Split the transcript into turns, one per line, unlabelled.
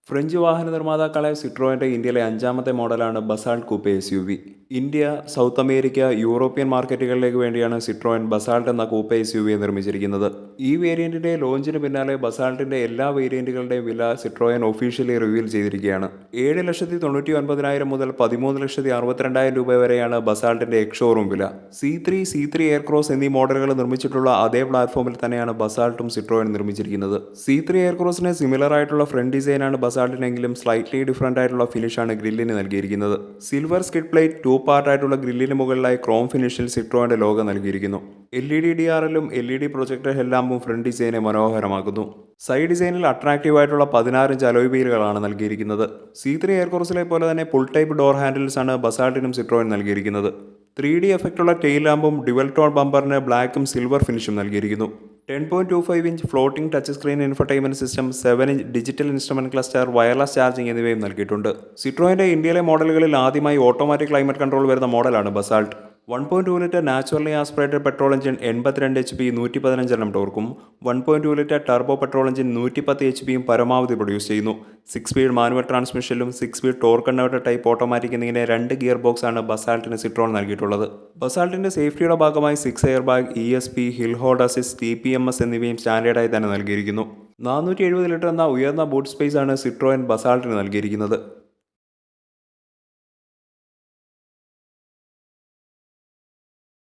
French വാഹന നിർമ്മാതാക്കളായ സിട്രോയിൻ്റെ ഇന്ത്യയിലെ അഞ്ചാമത്തെ മോഡലാണ് Basalt coupe SUV. India, South America, European മാർക്കറ്റുകളിലേക്ക് വേണ്ടിയാണ് സിട്രോയിൻ ബസാൾട്ട് എന്ന കൂപ്പെ SUV നിർമ്മിച്ചിരിക്കുന്നത്. ഈ വേരിയന്റിന്റെ ലോഞ്ചിന് പിന്നാലെ ബസാൾട്ടിന്റെ എല്ലാ വേരിയന്റുകളുടെയും വില സിട്രോയിൻ ഒഫീഷ്യലി റിവീൽ ചെയ്തിരിക്കുകയാണ്. 7,99,000 മുതൽ 13,62,000 രൂപ വരെയാണ് ബസാൾട്ടിന്റെ എക്സ്-ഷോറൂം വില. C3 എയർക്രോസ് എന്നീ മോഡലുകൾ നിർമ്മിച്ചിട്ടുള്ള അതേ പ്ലാറ്റ്ഫോമിൽ തന്നെയാണ് ബസാൾട്ടും സിട്രോയിൻ നിർമ്മിച്ചിരിക്കുന്നത്. C3 എയർക്രോസിന് സിമിലർ ആയിട്ടുള്ള ഫ്രണ്ട് ഡിസൈനാണ് ബസാൾട്ടിനെങ്കിലും സ്ലൈറ്റ്ലി ഡിഫറൻ്റ് ആയിട്ടുള്ള ഫിനിഷാണ് ഗ്രില്ലിന് നൽകിയിരിക്കുന്നത്. സിൽവർ സ്കിഡ് പ്ലേറ്റ് 2 പാർട്ട് ആയിട്ടുള്ള ഗ്രില്ലിന് മുകളിലായി ക്രോം ഫിനിഷിൽ സിട്രോയിന്റെ ലോഗോ നൽകിയിരിക്കുന്നു. LED DRLും LED പ്രൊജക്ടർ ഹെഡ്ലാമ്പും ഫ്രണ്ട് ഡിസൈനെ മനോഹരമാക്കുന്നു. സൈഡ് ഡിസൈനിൽ അട്രാക്റ്റീവ് ആയിട്ടുള്ള 16 ഇഞ്ച് അലോയ് വീലുകളാണ് നൽകിയിരിക്കുന്നത്. C3 എയർക്രോസിലെ പോലെ തന്നെ ഫുൾ ടൈപ്പ് ഡോർ ഹാൻഡിൽസ് ആണ് ബസാൾട്ടിനും സിട്രോയിൻ നൽകിയിരിക്കുന്നത്. 3D എഫക്റ്റുള്ള ടെയിൽ ലാമ്പും ഡ്യുവൽ ടോൺ ബമ്പറിന് ബ്ലാക്കും സിൽവർ ഫിനിഷും നൽകിയിരിക്കുന്നു. 10.25 inch floating touch screen infotainment system, 7 inch digital instrument cluster, wireless charging എന്നിവയും നൽകിയിട്ടുണ്ട്. സിട്രോയിന്റെ ഇന്ത്യയിലെ മോഡലുകളിൽ ആദ്യമായി ഓട്ടോമാറ്റിക് ക്ലൈമറ്റ് കൺട്രോൾ വരുന്ന മോഡലാണ് Basalt. 1.2 litre naturally aspirated petrol engine 82 HP 115 Nm ടോർക്കും 1.2 litre turbo petrol engine 110 HP പരമാവധി പ്രൊഡ്യൂസ് ചെയ്യുന്നു. 6 സ്പീഡ് മാനുവൽ ട്രാൻസ്മിഷനിലും 6 speed torque converter type automatic എന്നിങ്ങനെ 2 ഗിയർ ബോക്സ് ആണ് ബസാൾട്ടിന് സിട്രോൺ നൽകിയിട്ടുള്ളത്. ബസാൾട്ടിന്റെ സേഫ്റ്റിയുടെ ഭാഗമായി 6 air bag, ESP, hill hold assist, TPMS എന്നിവയും സ്റ്റാൻഡേർഡായി തന്നെ നൽകിയിരിക്കുന്നു. 470 ലിറ്റർ എന്ന ഉയർന്ന ബൂട്ട് സ്പേസ് ആണ് സിട്രോയിൻ ബസാൾട്ടിന് നൽകിയിരിക്കുന്നത്.